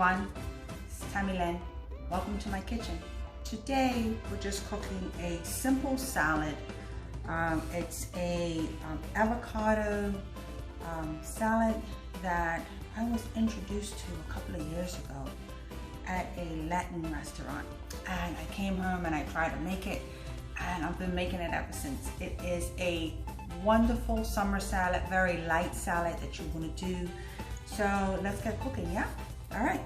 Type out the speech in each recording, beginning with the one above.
everyone, it's Tammylynn. Welcome to my kitchen. Today we're just cooking a simple salad. It's a avocado salad that I was introduced to a couple of years ago at a Latin restaurant, and I came home and I tried to make it, and I've been making it ever since. It is a wonderful summer salad, very light salad that you want to do. So let's get cooking, yeah? All right,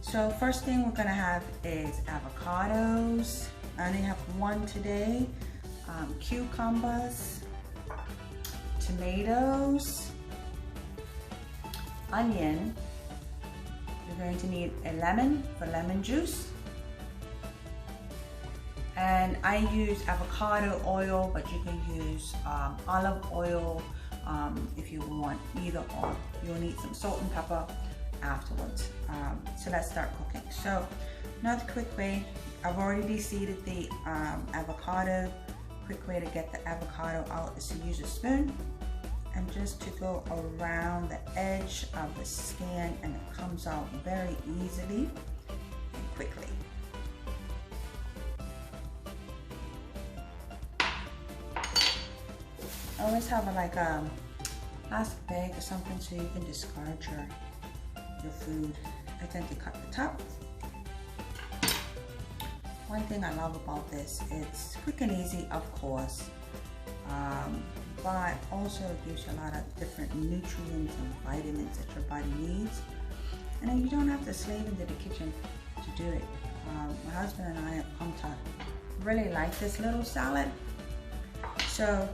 so first thing we're gonna have is avocados. I only have one today. Cucumbers, tomatoes, onion. You're going to need a lemon for lemon juice. And I use avocado oil, but you can use olive oil if you want, either or. You'll need some salt and pepper afterwards. So let's start cooking. So another quick way, I've already de-seeded the avocado. Quick way to get the avocado out is to use a spoon and just to go around the edge of the skin, and it comes out very easily and quickly. Always have like a plastic bag or something so you can discard your food. I tend to cut the top. One thing I love about this, it's quick and easy, of course, but also it gives you a lot of different nutrients and vitamins that your body needs. And then you don't have to slave into the kitchen to do it. My husband and I have come to really like this little salad. So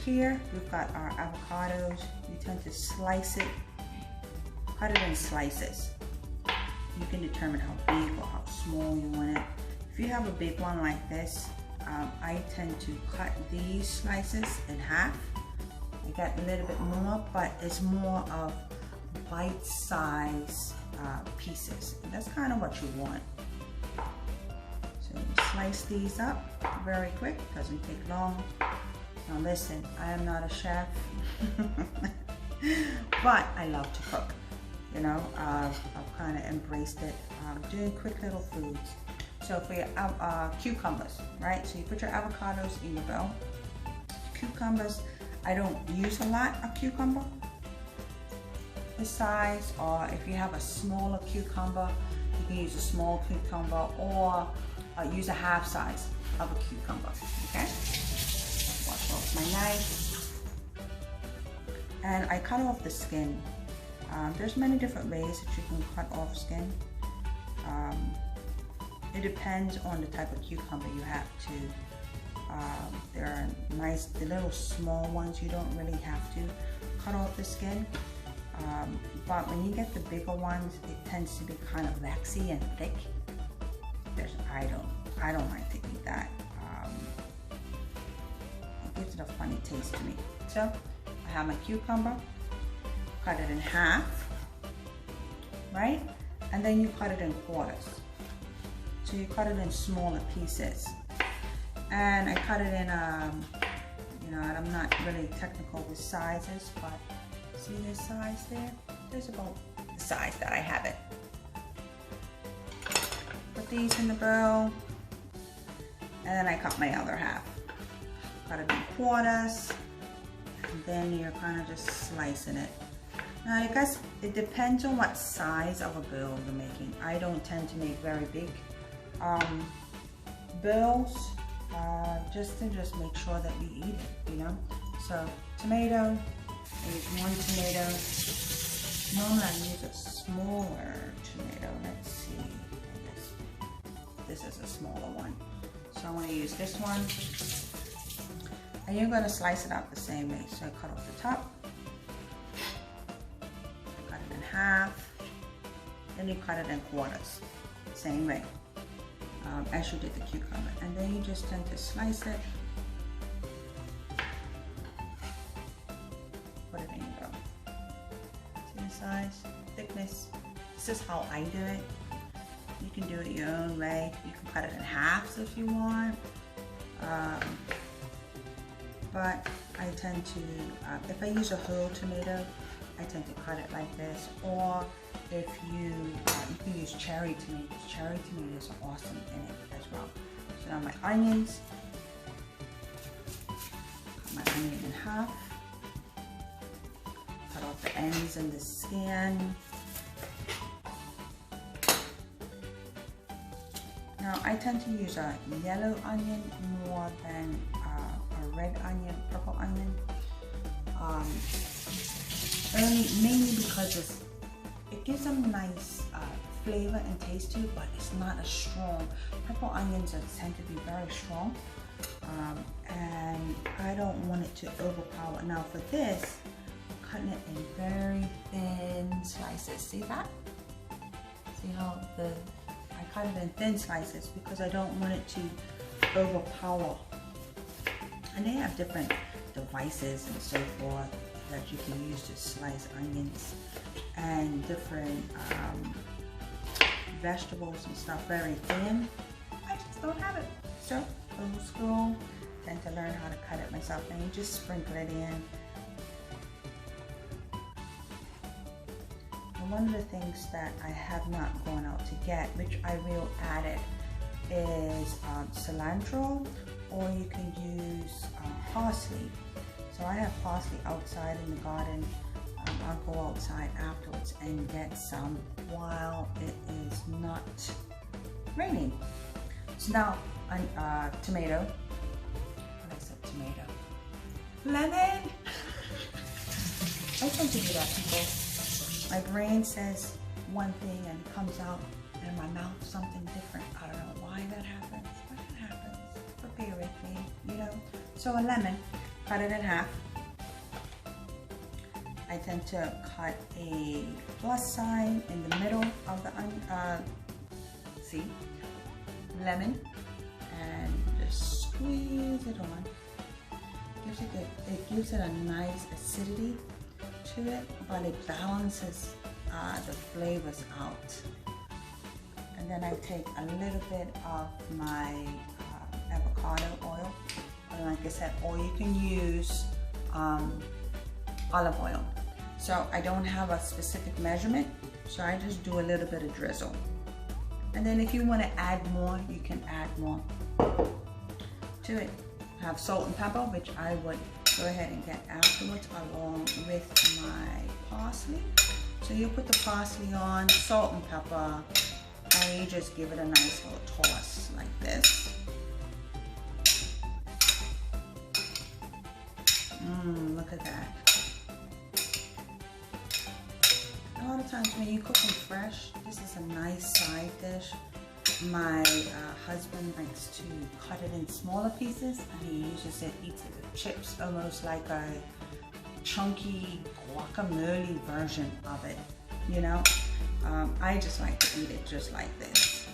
here we've got our avocados. You tend to slice it, cut it in slices. You can determine how big or how small you want it. If you have a big one like this, I tend to cut these slices in half. I got a little bit more, but it's more of bite-sized pieces. And that's kind of what you want. So you slice these up very quick, doesn't take long. Now listen, I am not a chef, but I love to cook. You know, I've kind of embraced it. Doing quick little foods. So for your cucumbers, right? So you put your avocados in your bowl. Cucumbers, I don't use a lot of cucumber this size, or if you have a smaller cucumber, you can use a small cucumber, or use a half size of a cucumber, okay? Wash off my knife. And I cut off the skin. There's many different ways that you can cut off skin. It depends on the type of cucumber you have too. There are nice, the little small ones, you don't really have to cut off the skin. But when you get the bigger ones, it tends to be kind of waxy and thick. I don't like to eat that. It gives it a funny taste to me. So I have my cucumber, cut it in half, right? And then you cut it in quarters. So you cut it in smaller pieces. And I cut it in, you know, I'm not really technical with sizes, but see this size there? There's about the size that I have it. Put these in the bowl, and then I cut my other half. Cut it in quarters, and then you're kind of just slicing it. Now, I guess it depends on what size of a bowl you're making. I don't tend to make very big bills, just to make sure that we eat it, you know. So tomato, I use one tomato. Normally I use a smaller tomato. Let's see, I guess this is a smaller one. So I'm going to use this one, and you're going to slice it out the same way. So I cut off the top, I cut it in half, then you cut it in quarters, same way. As you did the cucumber, and then you just tend to slice it, put it in your bowl. See the size, thickness. This is how I do it. You can do it your own way. You can cut it in halves if you want, but I tend to, if I use a whole tomato, I tend to cut it like this, or if you can use cherry tomatoes. Cherry tomatoes are awesome in it as well. So now my onions. Cut my onion in half. Cut off the ends and the skin. Now I tend to use a yellow onion more than a red onion, purple onion. Mainly because it gives them a nice flavor and taste to it, but it's not as strong. Purple onions tend to be very strong, and I don't want it to overpower. Now for this, I'm cutting it in very thin slices. See that? See how I cut it in thin slices because I don't want it to overpower. And they have different devices and so forth that you can use to slice onions and different vegetables and stuff very thin. I just don't have it. So old school, tend to learn how to cut it myself, and you just sprinkle it in. And one of the things that I have not gone out to get, which I will add it, is cilantro, or you can use parsley. So I have parsley outside in the garden. I'll go outside afterwards and get some while it is not raining. So now, tomato. What I said, tomato. Lemon! I tend to do that, people. My brain says one thing and it comes out in my mouth something different. I don't know why that happens, but it happens. But bear with me, you know. So a lemon. Cut it in half. I tend to cut a plus sign in the middle of the see, lemon, and just squeeze it on. It gives it a nice acidity to it, but it balances the flavors out. And then I take a little bit of my avocado oil. Like I said, or you can use olive oil. So I don't have a specific measurement, so I just do a little bit of drizzle. And then if you want to add more, you can add more to it. I have salt and pepper, which I would go ahead and get afterwards along with my parsley. So you put the parsley on, salt and pepper, and you just give it a nice little toss like this. Look at that. A lot of times when you cook them fresh, this is a nice side dish. My husband likes to cut it in smaller pieces, and he uses it, eats it with chips, almost like a chunky guacamole version of it, you know. I just like to eat it just like this.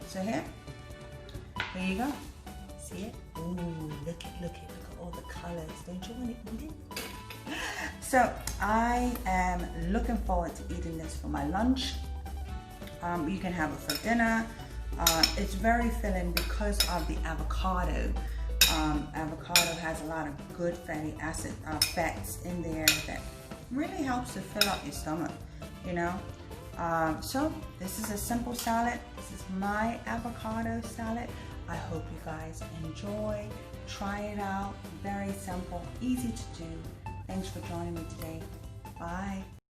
So here, there you go. See it? Ooh, look at all the colors. Don't you want to eat it? So I am looking forward to eating this for my lunch. You can have it for dinner. It's very filling because of the avocado. Avocado has a lot of good fatty acid fats in there that really helps to fill up your stomach, you know. So this is a simple salad. This is my avocado salad. I hope you guys enjoy. Try it out. Very simple, easy to do. Thanks for joining me today. Bye.